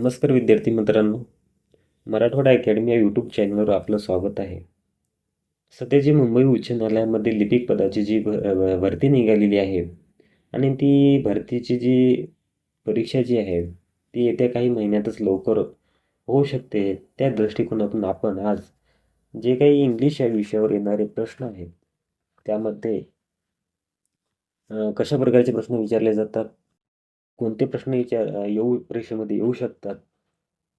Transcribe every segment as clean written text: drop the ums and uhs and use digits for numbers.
नमस्कार विद्यार्थी मित्रांनो, मराठवाडा अकॅडमी या यूट्यूब चॅनलवर आपलं स्वागत आहे. सध्या जी मुंबई उच्च न्यायालयामध्ये लिपिक पदाची जी भरती निघालेली आहे आणि ती भरतीची जी परीक्षा जी आहे ती येत्या काही महिन्यातच लवकर होऊ शकते. त्या दृष्टिकोनातून आपण आज जे काही इंग्लिश या विषयावर येणारे प्रश्न आहेत त्यामध्ये कशा प्रकारचे प्रश्न विचारले जातात, कोणते प्रश्न परीक्षेमध्ये येऊ शकतात,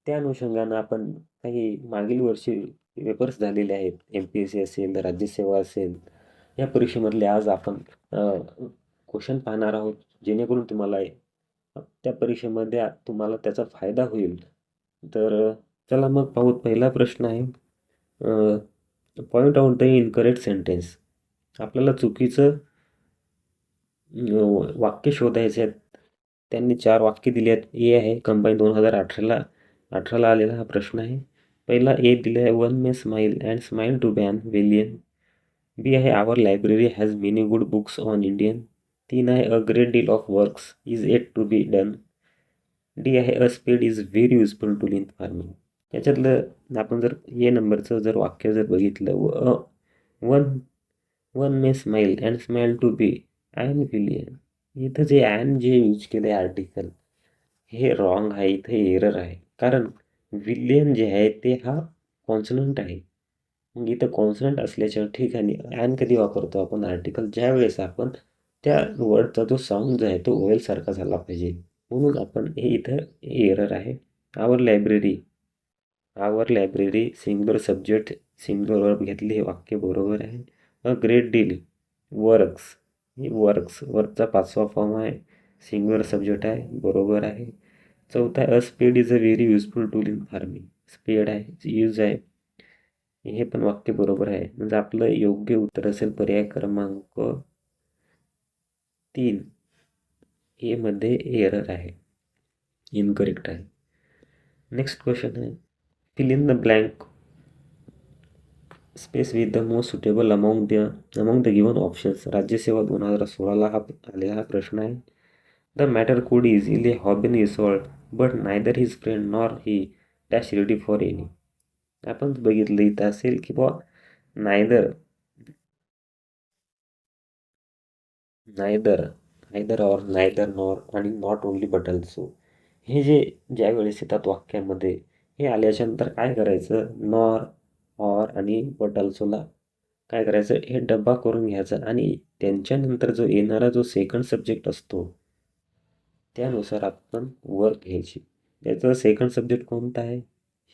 त्या अनुषंगानं आपण काही मागील वर्षी पेपर्स झालेले आहेत, MPSC असेल, राज्यसेवा असेल, या परीक्षेमधले आज आपण क्वेश्चन पाहणार आहोत, जेणेकरून त्या परीक्षेमध्ये तुम्हाला त्याचा फायदा होईल. तर चला मग पाहू. पहिला प्रश्न आहे, point out the incorrect sentence. आपल्याला चुकीचं वाक्य शोधायचे आहेत. त्यांनी 4 वाक्य दिली आहेत. ए आहे, कंबाईन 2018ला आलेला हा प्रश्न आहे. पहिला ए दिला आहे, one may smile and smile to ban villain. B आहे, our library has many good books on Indian. 3 आहे, a great deal of works is yet to be done. D आहे, a spade is very useful tool in farming. याच्यातलं आपण जर A नंबरचं जर वाक्य जर बघितलं, one one may smile and smile to be and villain, इथं जे अँड जे यूज केलं आहे आर्टिकल, हे रॉंग आहे, इथं एरर आहे. कारण विलियन जे आहे ते हा कॉन्सनंट आहे. मग इथं कॉन्सनंट असल्याच्या ठिकाणी अँड कधी वापरतो आपण आर्टिकल, ज्या वेळेस आपण त्या वर्डचा जो साऊंड जो आहे तो ओवेल सारखा झाला पाहिजे. म्हणून आपण हे इथं एरर आहे. Our library singular subject singular verb घेतली, हे वाक्य बरोबर आहे. अ ग्रेट डील वर्कचा 5वा फॉर्म आहे, सिंग्युलर सब्जेक्ट आहे, बरोबर आहे. चौथा आहे, a spade is a very useful tool in farming. Spade आहे, यूज आहे, हे पण वाक्य बरोबर आहे. म्हणजे आपलं योग्य उत्तर असेल पर्याय क्रमांक 3. ए मध्ये एरर आहे, इनकरेक्ट आहे. नेक्स्ट क्वेश्चन आहे, fill in the blank space with the most suitable among the given options. Rajyaseva 2016ला आलेला हा प्रश्न आहे. The matter could easily have been resolved but neither his friend nor he dash ready for any. आपण बघितलं इथं असेल की बा नायदर ऑर नायदर नॉर आणि नॉट ओनली बट ऑल्सो, हे जे ज्या वेळेस येतात वाक्यामध्ये, हे आल्याच्या नंतर काय करायचं, नॉर, ऑर आणि बट ऑल्सोला काय करायचं, हे डब्बा करून घ्यायचं आणि त्यांच्यानंतर जो येणारा जो सेकंड सब्जेक्ट असतो त्यानुसार आपण वर्क घ्यायची. त्याचा सेकंड सब्जेक्ट कोणता आहे,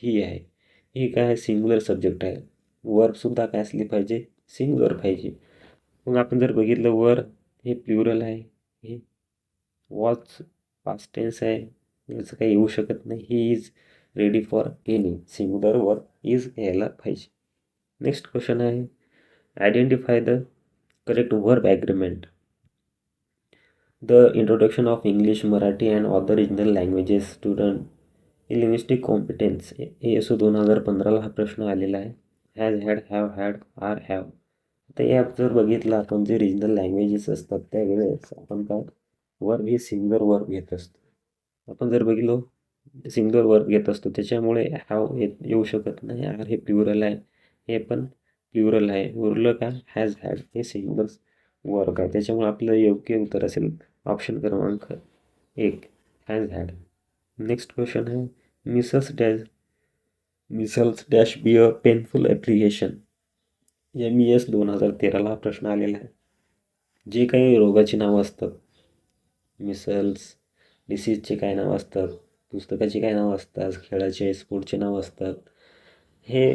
ही आहे. ही काय, सिंग्युलर सब्जेक्ट आहे. वर्कसुद्धा काय असली पाहिजे, सिंग्युलर पाहिजे. मग आपण जर बघितलं, वर हे प्लुरल आहे, हे वॉच पास्ट टेन्स आहे, याचं काही येऊ शकत नाही. He is ready for any, singular verb is यायला पाहिजे. नेक्स्ट क्वेश्चन आहे, identify the correct verb agreement. The introduction of English, Marathi and other regional languages student linguistic competence, ASO 2015ला हा प्रश्न आलेला आहे. Has, had, have, had, are, have. तर यात जर बघितलं आपण, जे रिजनल लँग्वेजेस असतात त्यावेळेस आपण काय, वर्ब हे सिंग्युलर वर्ब घेत असतो. आपण जर बघितलं सिंग्युलर वर्ब घेत असतो, त्याच्यामुळे हॅव येऊ शकत नाही. आर हे प्लुरल आहे, हे पण प्लुरल आहे. उरलं का, हॅज, हॅड हे सिंग्युलर वर्ब आहे. त्याच्यामुळे आपलं योग्य उत्तर असेल ऑप्शन क्रमांक 1, हॅज, हॅड. नेक्स्ट क्वेश्चन आहे, micelles dash B a painful application. MES 2013ला हा प्रश्न आलेला आहे. जे काही रोगाची नावं असतात, मिसल्स डिसीजचे काय नाव असतात, पुस्तकाची काय नावं असतात, खेळाचे स्पोर्टचे नाव असतात, हे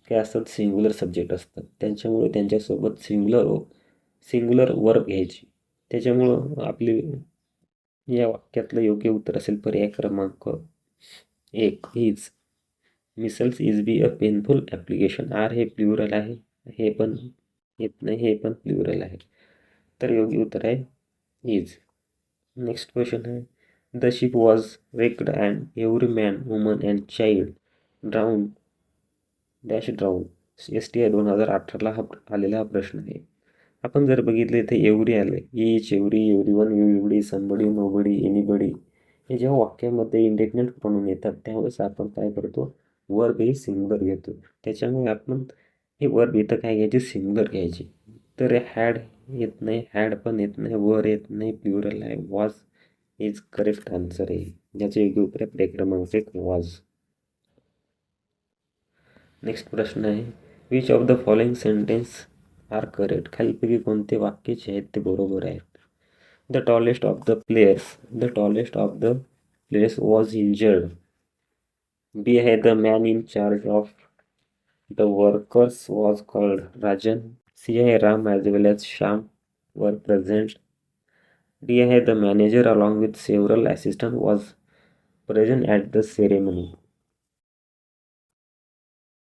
काय असतात, सिंग्युलर सब्जेक्ट असतात. त्यांच्यामुळे त्यांच्यासोबत सिंग्युलर वर्ब घ्यायची. त्याच्यामुळं आपली या वाक्यातलं योग्य उत्तर असेल पर्याय क्रमांक 1, is. Measles is be a painful application. Are हे प्लुरल आहे, हे पण येत नाही, हे पण प्लुरल आहे. तर योग्य उत्तर आहे इज. नेक्स्ट क्वेश्चन आहे, the ship was wrecked and every man, woman and child drown dash drown. STI 2018ला हा आलेला हा प्रश्न आहे. आपण जर बघितलं इथे एव्हरी आलं, each, every, every one, everybody, somebody, nobody, anybody, हे जेव्हा वाक्यामध्ये इंडेफिनिट प्रोनाउन येतात त्यावेळेस आपण काय करतो, वर्ब ही सिंगुलर घेतो. त्याच्यामुळे आपण हे वर्ब इथं काय घ्यायची, सिंगुलर घ्यायची. तर हॅड येत नाही, हॅड पण येत नाही, वर येत नाही, प्लुरल आहे. वॉज इज करेक्ट आन्सर आहे. ज्याचे योग्य उत्तर आहे पर्याय क्रमांक 1 वॉज. नेक्स्ट प्रश्न आहे, which of the following sentence are correct. खालीपैकी कोणते वाक्य जे आहेत ते बरोबर आहेत. The tallest of the players was injured. B आहे the man in charge of the workers was called Rajan. C आहे Ram as well as Shyam were present. D आहे the manager along with several assistant was present at the ceremony.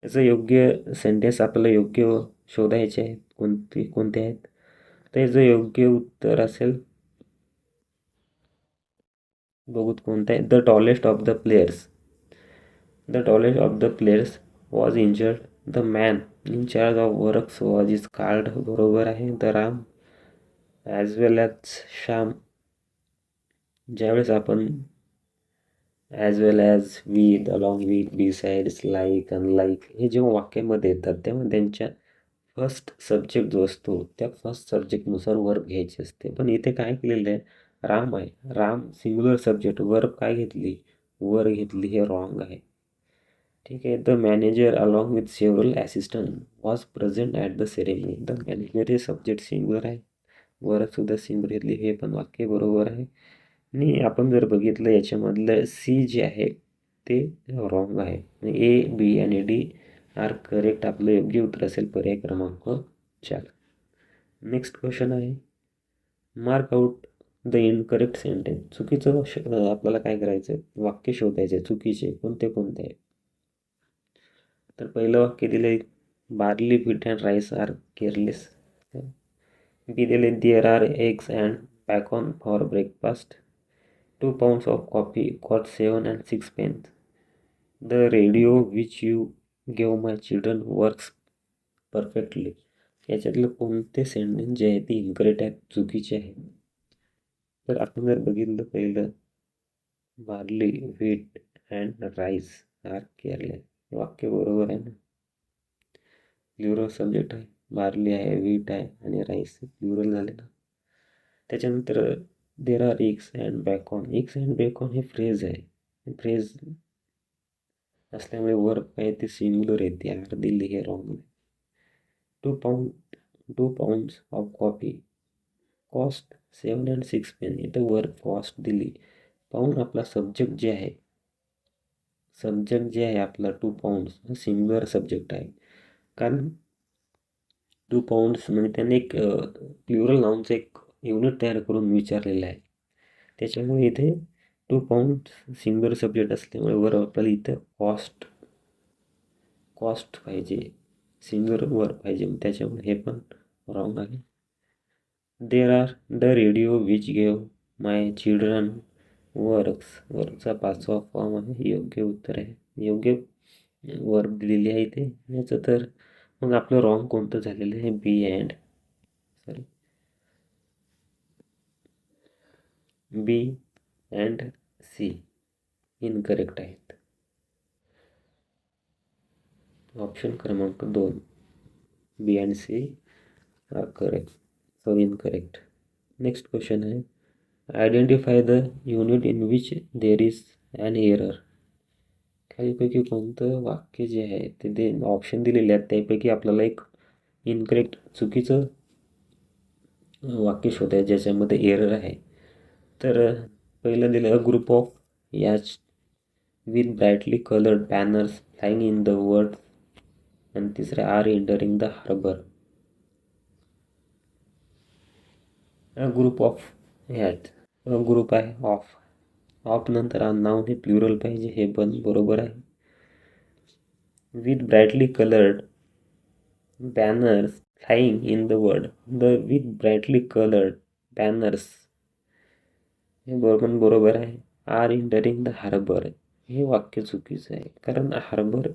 याचं योग्य sentence आपल्याला योग्य शोधायचे आहेत. कोणते आहेत, तर याचं योग्य उत्तर असेल, बघूत कोणतं आहे. The tallest of the players was injured. The man in charge of works was is called, बरोबर आहे. The Ram as well as Shyam, ज्यावेळेस आपण as well as, with, along with, besides, like, unlike हे जेव्हा वाक्यामध्ये येतात तेव्हा त्यांच्या फर्स्ट सब्जेक्ट जो असतो त्या फर्स्ट सब्जेक्टनुसार वर्ब घ्यायची असते. पण इथे काय केलेलं आहे, राम आहे, राम सिंग्युलर सब्जेक्ट, वर्ब काय घेतली, वर घेतली, हे रॉंग आहे. ठीक आहे. The manager along with several assistant was present at the ceremony. The manager हे सब्जेक्ट सिंग्युलर आहे, वर्बसुद्धा सिंग्युलर घेतली, हे पण वाक्य बरोबर आहे. आणि आपण जर बघितलं याच्यामधलं सी जे आहे ते रॉंग आहे. ए, बी आणि डी आर करेक्ट. आपलं योग्य उत्तर असेल पर्याय क्रमांक 4. नेक्स्ट क्वेश्चन आहे, mark out the incorrect sentence. चुकीचं आपल्याला काय करायचं, वाक्य शोधायचे चुकीचे कोणते आहे. तर पहिलं वाक्य दिले, barley, wheat and rice are careless. B दिले, there are eggs and bacon for breakfast. 2 pounds of coffee cost 7 and 6 pence. The radio which you gave my children works perfectly. याच्यातलं कोणते सेंटेन्स जे आहे ते इनकरेक्ट आहेत, चुकीचे आहे. तर आपण जर बघितलं पहिलं, barley, wheat and rice are careless, वाक्य बरोबर आहे ना. प्लुरल सब्जेक्ट आहे, बार्ली आहे, व्हीट आहे आणि राईस प्लुरल झाले ना. त्याच्यानंतर there are eggs and bacon. Eggs and bacon हे फ्रेज आहे, फ्रेज असल्यामुळे वर्ब काय ते सिंग्युलर येते, आर दिली, हे रॉंग आहे. 2 pounds of coffee cost 7 and 6 pence. इथं वर्ब कॉस्ट दिली. पाऊंड आपला सब्जेक्ट जे आहे, आपला 2 pounds हा सिंग्युलर सब्जेक्ट आहे. कारण 2 pounds म्हणजे त्याने एक प्लुरल नाऊनचं एक युनिट तयार करून विचारलेलं आहे. त्याच्यामुळे इथे 2 pounds सिंग्युलर सब्जेक्ट असल्यामुळे वर्ब आपल्याला इथं कॉस्ट पाहिजे, सिंग्युलर वर्ब पाहिजे, त्याच्यामुळे हे पण रॉंग आहे. There are the radio which gave my children वर्कचा 5वा फॉर्म आहे, योग्य उत्तर आहे. योग्य वर्ब दिलेली आहे इथे. याचं तर मग आपलं रॉंग कोणतं झालेलं आहे, बी अँड सी इनकरेक्ट आहेत. ऑप्शन क्रमांक 2 B and C are correct, so incorrect. Next question आहे, identify the unit in which there is an error. खालीपैकी कोणतं वाक्य जे आहे ते ऑप्शन दिलेले आहेत त्यापैकी आपल्याला एक इनकरेक्ट चुकीचं वाक्य शोधायचं ज्याच्यामध्ये एरर आहे. तर पहिलं दिलं, अ ग्रुप ऑफ याच with brightly coloured banners flying in the world. आणि तिसरं, are entering the harbour. A group of ह्यात ग्रुप आहे ऑफ नंतर नाव हे प्लुरल पाहिजे, हे पण बरोबर आहे. With brightly coloured banners flying in the world, with brightly coloured banners हे बरोबर आहे. आर एंटरिंग द हार्बर हे वाक्य चुकीचं आहे, कारण हार्बर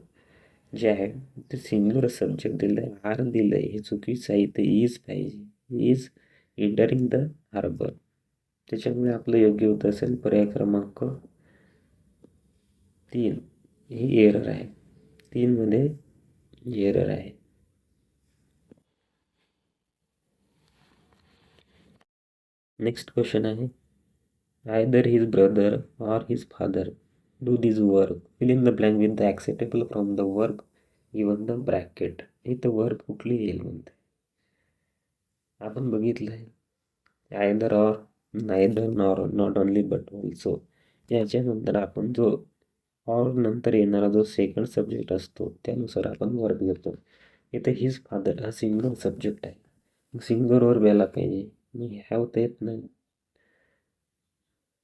जे आहे ते सिंग्युलर सब्जेक्ट दिलं आहे, आर दिलं आहे, हे चुकीचं आहे. इथे इज पाहिजे, इज एंटरिंग द हार्बर. त्याच्यामुळे आपलं योग्य उत्तर असेल पर्याय क्रमांक 3. ही एरर आहे. 3 मध्ये एरर आहे. नेक्स्ट क्वेश्चन आहे, either his brother or his father do this work, fill in the blank with the acceptable from the verb given the bracket. इथं वर्क कुठली येईल म्हणते. आपण बघितलं आहे either or, neither, nor, not only but also. याच्यानंतर आपण जो ऑर नंतर येणारा जो सेकंड सब्जेक्ट असतो त्यानुसार आपण वर्ब घेतो. इथे हिज फादर हा सिंगल सब्जेक्ट आहे. सिंगलवर व्यायला पाहिजे. हॅव तर येत नाही,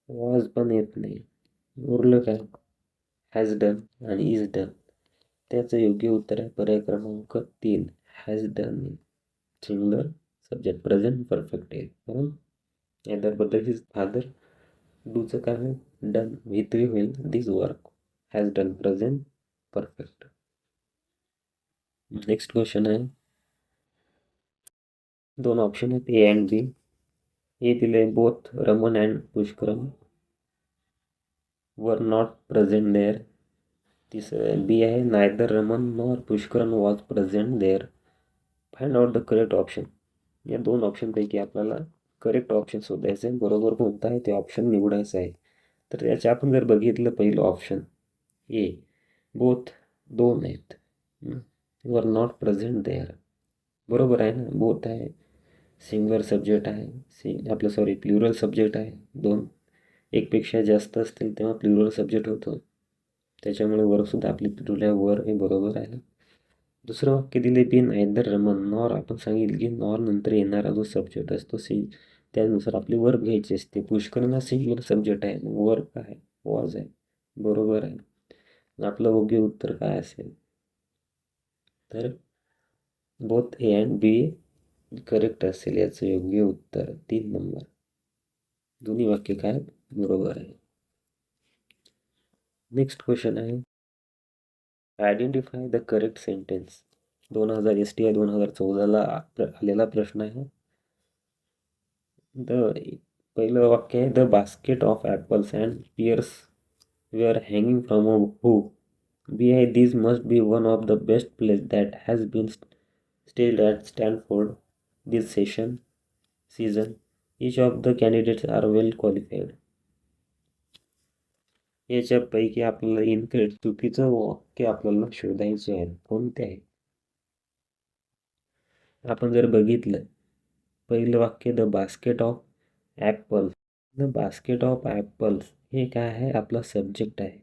वॉज पण येत नाही. उरलं काय, हॅज डन आणि इज डन. त्याचं योग्य उत्तर आहे पर्याय क्रमांक 3, has done. Singular subject present perfect आहे. म्हणून याबद्दल हिज फादर, डूचं काय होईल, डन. V3 होईल this work, has done present perfect. Next question आहे, 2 ऑप्शन आहेत ए अँड बी. ए दिले both Raman and Pushkaram were not present there. तिसरं बी आहे, neither Raman nor Pushkaram was present there. Find out the correct option. या 2 ऑप्शनपैकी आपल्याला करेक्ट ऑप्शन शोधायचं आहे. बरोबर कोणता आहे ते ऑप्शन निवडायचं आहे. तर याचे आपण जर बघितलं पहिलं ऑप्शन ए, बोथ 2 आहेत, वर नॉट प्रेझेंट देअर. बरोबर आहे ना, बोथ आहे, सिंगलर सब्जेक्ट आहे, आपलं सॉरी प्लुरल सब्जेक्ट आहे. 2 एकपेक्षा जास्त असतील तेव्हा प्लुरल सब्जेक्ट होतो. त्याच्यामुळे वरसुद्धा आपली प्लुरल वर हे बरोबर आहे. दुसरं वाक्य दिले बी नायदर रमन नॉर. आपण सांगितलं की नॉर नंतर येणारा जो सब्जेक्ट असतो त्यानुसार आपली वर्ब घ्यायची असते. पुष्कळ सिंगलर सब्जेक्ट आहे, वर्ब काय, वॉज आहे. बरोबर आहे. आपलं योग्य उत्तर काय असेल, तर both A and B correct असेल. याचं योग्य उत्तर 3 नंबर. दोन्ही वाक्य काय बरोबर आहे. नेक्स्ट क्वेश्चन आहे, आयडेंटिफाय द करेक्ट सेंटेन्स. 2000 2014ला आलेला प्रश्न आहे. पहिलं वाक्य आहे, the basket of apples and pears were hanging from a hook. B आहे, this must be one of the best place that has been stayed at Stanford this season. Each of the candidates are well qualified. याच्यापैकी आपल्याला incorrect चुकीचं वाक्य आपल्याला शोधायचे आहे. कोणते आहे. आपण जर बघितलं पहिलं वाक्य, the basket of apples. The basket of apples हे काय आहे, आपला सब्जेक्ट आहे.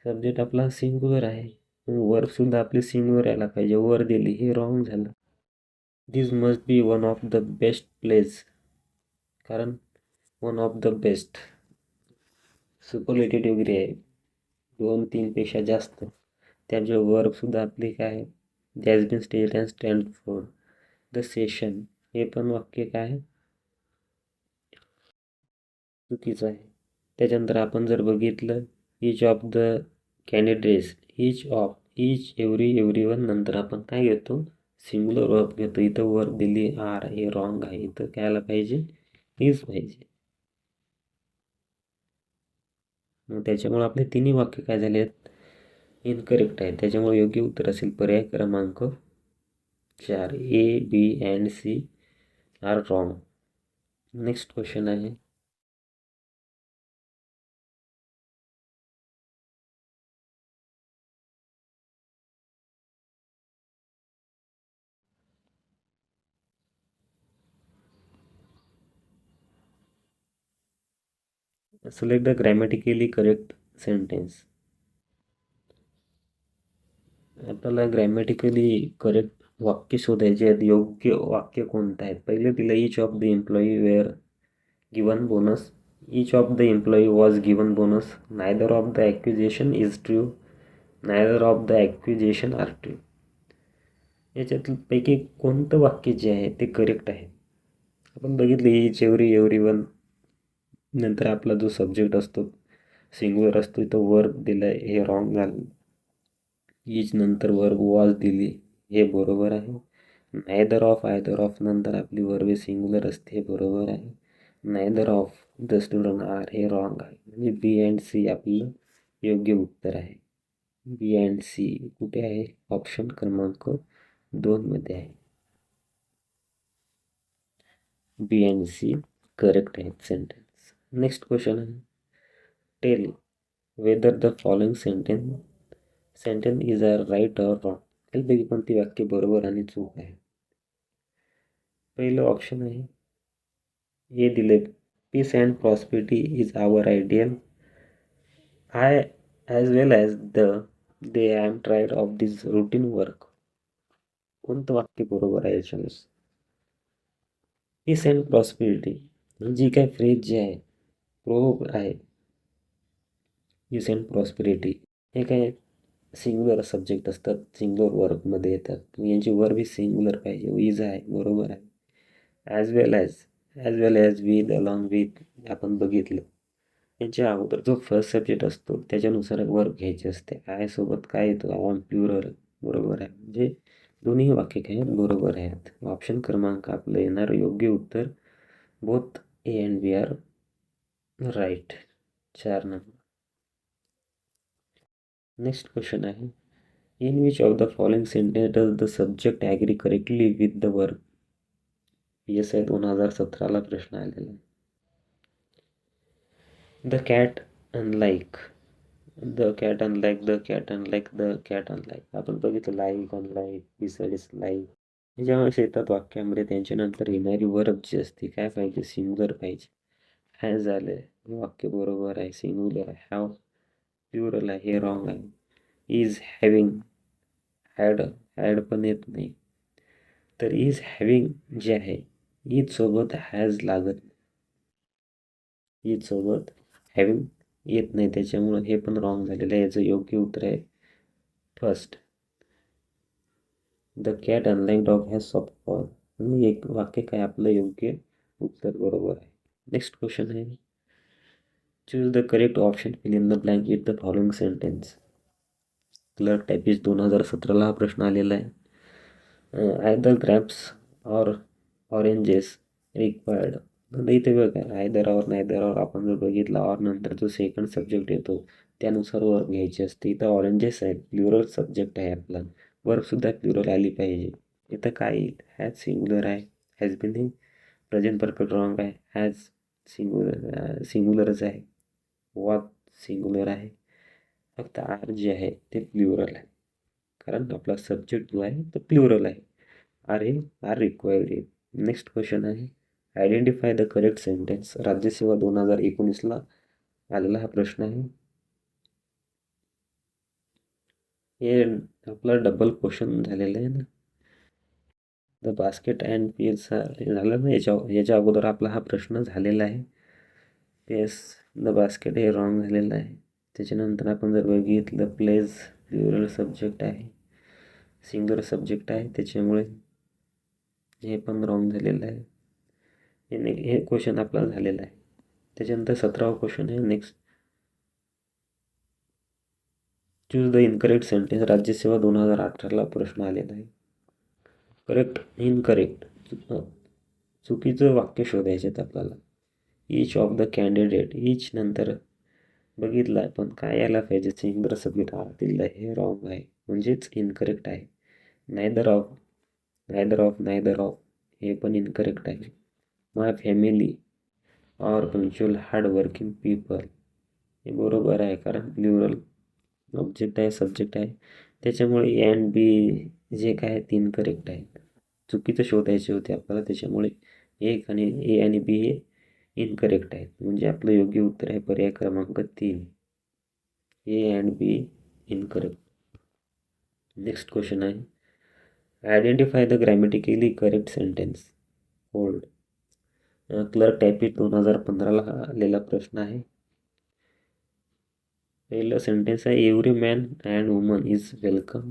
सब्जेक्ट आपला सिंगुलर आहे, वर्बसुद्धा आपली सिंगुलर यायला पाहिजे. वर दिली, हे रॉंग झालं. This must be one of the best place, कारण one of the best superlative degree आहे, 2-3 पेक्षा जास्त. त्याचे वर्बसुद्धा आपली काय आहे, that's been stayed and Stanford the session. हे पण वाक्य काय आहे, चुकीचं आहे. त्याच्यानंतर आपण जर बघितलं, इच of the candidates, each everyone नंतर आपण काय घेतो, सिंगुलर वर्ब घेतो. इथं वर्ब दिली आर, हे रॉंग आहे. इथं काय आलं पाहिजे, इज पाहिजे. मग त्याच्यामुळे आपले तिन्ही वाक्य काय झाले आहेत, इनकरेक्ट आहे. त्याच्यामुळे योग्य उत्तर असेल पर्याय क्रमांक 4, A, B and C are wrong. Next question आहे, select the grammatically correct sentence. आपल्याला ग्रॅमॅटिकली करेक्ट वाक्य शोधायचे आहेत. योग्य वाक्य कोणतं आहे. पहिले दिलं, each of the employee were given bonus. Each of the employee was given bonus. Neither of the accusation is true. Neither of the accusation are true. याच्यातपैकी कोणतं वाक्य जे आहे ते करेक्ट आहे. आपण बघितले, इच एव्हरीवन नंतर आपला जो सब्जेक्ट असतो सिंगुलर असतो, इथं वर्ब दिलं आहे, हे रॉंग झालं. इच नंतर वर्ब वॉज दिली, हे बरोबर आहे. नायदर ऑफ आयदर ऑफ नंतर आपली वर्ब सिंगुलर असते, हे बरोबर आहे. Neither of the student are हे रॉंग आहे. म्हणजे बी अँड सी आपलं योग्य उत्तर आहे. बी अँड सी कुठे आहे? ऑप्शन क्रमांक 2 मध्ये आहे. बी अँड सी करेक्ट आहेत सेंटेन्स. नेक्स्ट क्वेश्चन आहे, tell whether the following sentence is a right or wrong. यापैकी कोणती वाक्य बरोबर आणि चूक आहे? पहिलं ऑप्शन आहे, हे दिले, peace and prosperity is our ideal. I as well as they I am tried of this routine work. कोणतं वाक्य बरोबर आहे याच्यानुसार? पीस अँड प्रॉस्पेरिटी जी काय फ्रेज जी आहे, प्रोव्ह आहे, पीस अँड प्रॉस्पेरिटी हे काय सिंग्युलर सब्जेक्ट असतात, सिंग्युलर वर्कमध्ये येतात. यांची वर्ब ही सिंग्युलर पाहिजे. इज आहे, बरोबर आहे. As well as with, along with आपण बघितलं. याच्या अगोदर जो फर्स्ट सब्जेक्ट असतो त्याच्यानुसार वर्ब घ्यायची असते. आय सोबत काय येतो? ऑन प्लुरल, बरोबर आहे. म्हणजे दोन्ही वाक्य काय बरोबर आहेत. ऑप्शन क्रमांक आपलं येणार योग्य उत्तर. Both A and B are right. 4 number. Next question आहे, in which of the following sentence does the subject agree correctly with the verb. PSI 2017ला प्रश्न आलेला आहे. The cat unlike, the cat unlike, the cat unlike, the cat unlike. आपण बघितलं like, unlike, besides like. हे जेव्हा येतात वाक्यामध्ये त्यांच्यानंतर येणारी वर्ब जी असते काय पाहिजे? सिंग्युलर पाहिजे. हॅज आले, हे वाक्य बरोबर आहे, सिंग्युलर आहे. हॅव प्लुरल आहे, हे रॉंग आहे. इज हॅविंग, हॅड पण येत नाही. तर इज हॅविंग जे आहे, इज सोबत हॅज लागत, इज सोबत हॅविंग येत नाही, त्याच्यामुळं हे पण रॉंग झालेलं आहे. याचं योग्य उत्तर आहे first, the cat unlike dog has soft paw. एक वाक्य काय आपलं योग्य उत्तर बरोबर आहे. नेक्स्ट क्वेश्चन आहे, choose the correct option, fill in the blank with the following sentence. Clerk typist 2017ला हा प्रश्न आलेला आहे. Either grapes or oranges required. इथे बघा, आयदर ऑर नायदर ऑर आपण जर बघितला, ऑर नंतर जो सेकंड सब्जेक्ट येतो त्यानुसार वर्ब घ्यायची असते. इथं ऑरेंजेस आहे, प्लुरल सब्जेक्ट आहे आपला, वर्बसुद्धा प्लुरल आली पाहिजे. इथं काय येईल? हॅज सिंग्युलर आहे, हॅज बिन हे प्रेझेंट परफेक्ट रॉंग आहे. हॅज सिंग्युलरच आहे, वॉच सिंग्युलर आहे. फक्त आर जे आहे ते प्लुरल आहे, कारण आपला सब्जेक्ट जो आहे तो प्लुरल आहे. आर रिक्वायर्ड आहे. नेक्स्ट क्वेश्चन आहे, आयडेंटिफाय द करेक्ट सेंटेन्स. राज्यसेवा 2019ला आलेला हा प्रश्न आहे. हे आपला डबल क्वेश्चन झालेलं आहे ना. द बास्केट अँड पीस झालं ना, याच्या अगोदर आपला हा प्रश्न झालेला आहे. पेस द बास्केट हे रॉंग झालेलं आहे. त्याच्यानंतर आपण जर बघितलं, प्लेज प्लुरल सब्जेक्ट आहे, सिंग्युलर सब्जेक्ट आहे, त्याच्यामुळे हे पण रॉंग झालेलं आहे. हे क्वेश्चन आपला झालेला आहे. त्याच्यानंतर 17वा क्वेश्चन आहे next, choose the incorrect sentence. Rajyaseva 2018ला प्रश्न आलेला आहे. करेक्ट, इनकरेक्ट, चुकीचं वाक्य शोधायचे आहेत आपल्याला. Each of the candidate, each नंतर बघितलं आपण काय यायला पाहिजे? सिंग्युलर सब्जेक्ट दिलेलं आहे, हे रॉंग आहे, म्हणजेच इनकरेक्ट आहे. नायदर ऑफ, नायदर ऑफ हे पण इनकरेक्ट आहे. My family are punctual hard working people हे बरोबर आहे, कारण प्लुरल ऑब्जेक्ट आहे, सब्जेक्ट आहे, त्याच्यामुळे ए अँड बी जे काय ते इनकरेक्ट आहेत. चुकीचं शोधायचे होते आपल्याला, त्याच्यामुळे ए आणि बी हे इनकरेक्ट आहेत. म्हणजे आपलं योग्य उत्तर आहे पर्याय क्रमांक 3, A and B incorrect. Next question आहे, identify the grammatically correct sentence. Hold, clerk typist 2015ला आलेला प्रश्न आहे. पहिलं सेंटेन्स आहे, every man and woman is welcome.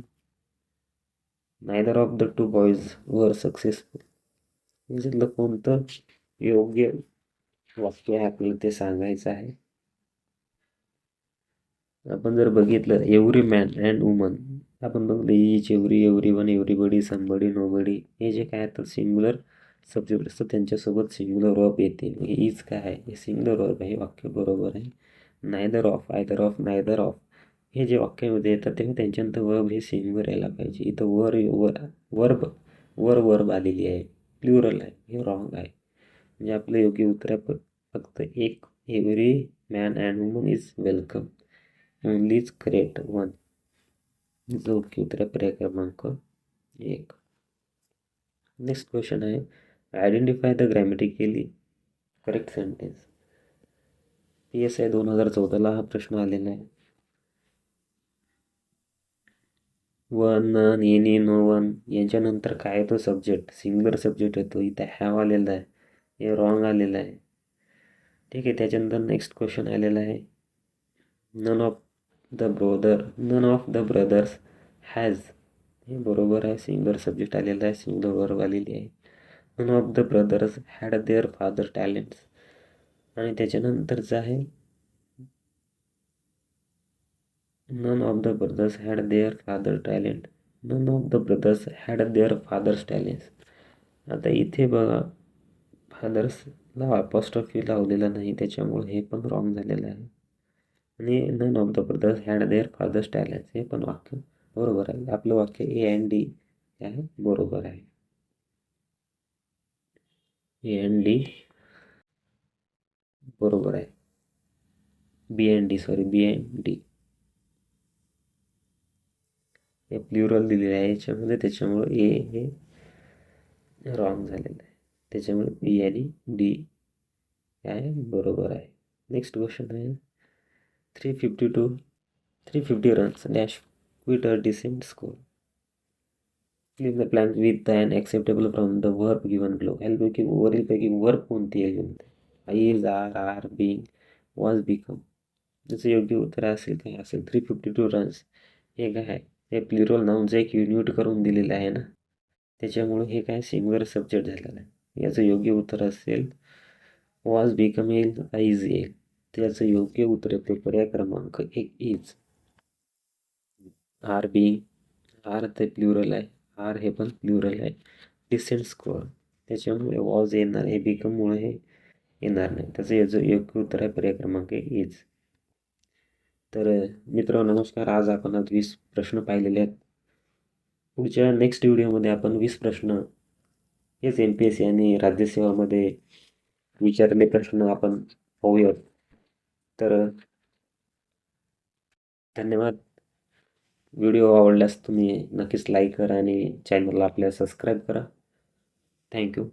Neither of the two boys were successful. याच्यातलं कोणतं योग्य वाक्य आहे आपल्याला ते सांगायचं आहे. आपण जर बघितलं, एव्हरी मॅन अँड वुमन, आपण बघलं each, every, every one, everybody, somebody, nobody, हे जे काय तर सिंग्युलर सब्जेक्ट असतं त्यांच्यासोबत सिंग्युलर वर्ब येते. हे इज काय आहे, हे सिंग्युलर वर्ब आहे. हे वाक्य बरोबर आहे. Neither of, either of, neither of हे जे वाक्यामध्ये येतात तेव्हा त्यांच्यानंतर वर्ब हे सिंग्युलर यायला पाहिजे. इथं वर वर्ब आलेली आहे, प्लुरल आहे, हे रॉंग आहे. म्हणजे आपलं योग्य उत्तर आहे फक्त एक. Every man and woman is welcome. Only is correct one. योग्य उत्तर आहे पर्याय क्रमांक 1. नेक्स्ट क्वेश्चन आहे, identify the grammatically correct sentence. PSI 2014ला हा प्रश्न आलेला आहे. One, none, any, no one यांच्यानंतर काय येतो सब्जेक्ट, सिंग्युलर सब्जेक्ट येतो. इथं हॅव आलेला आहे, हे रॉंग आलेलं आहे. ठीक आहे. त्याच्यानंतर नेक्स्ट क्वेश्चन आलेला आहे, none of the brothers has. हे बरोबर आहे, सिंग्युलर सब्जेक्ट आलेला आहे, सिंग्युलर वर्ब आलेली आहे. None of the brothers had their father talents. आणि त्याच्यानंतरचं आहे, none of the brothers had their father talent. None of the brothers had their fathers talents. आता इथे बघा, फादर्सला अपॉस्ट्रॉफी लावलेला नाही, त्याच्यामुळे हे पण रॉंग झालेलं आहे. आणि none of the brothers had their fathers talents हे पण वाक्य बरोबर आहे. आपलं वाक्य A and D आहे बरोबर आहे. A and D बरोबर आहे. B and D हे प्लुरल दिलेले आहे याच्यामध्ये, त्याच्यामुळे A हे रॉंग झालेलं आहे. त्याच्यामुळे B आणि D आहे बरोबर आहे. नेक्स्ट क्वेश्चन आहे, 350 runs dash quite a decent score. Fill the blank with an acceptable from the verb given below. वरीलपैकी वर्ब कोणती आहे? is, are, being, was, become. त्याचं योग्य उत्तर असेल काय असेल, 352 रन्स हे काय आहे, हे प्लुरल नाउनचं एक युनिट करून दिलेलं आहे ना, त्याच्यामुळे हे काय सिंग्युलर सब्जेक्ट झालेलं आहे. याचं योग्य उत्तर असेल वॉज, बिकम येईल, इज येईल. त्याचं योग्य उत्तर येते पर्याय क्रमांक 1 इज. आर, बिंग, आर ते प्लुरल आहे, आर हे पण प्लुरल आहे. डिसेंट स्कोअर त्याच्यामुळे वॉज येणार, हे बिकममुळे हे येणार नाही. त्याचं याचं योग्य उत्तर आहे पर्याय क्रमांक इज. तर मित्रांनो नमस्कार, आज आपण 20 प्रश्न पाहिलेले आहेत. पुढच्या नेक्स्ट व्हिडिओमध्ये आपण 20 प्रश्न हेच MPSC आणि राज्यसेवामध्ये विचारलेले प्रश्न आपण पाहूयात. तर धन्यवाद. व्हिडिओ आवडल्यास तुम्ही नक्कीच लाईक करा आणि चॅनलला आपल्या सबस्क्राईब करा. थँक्यू.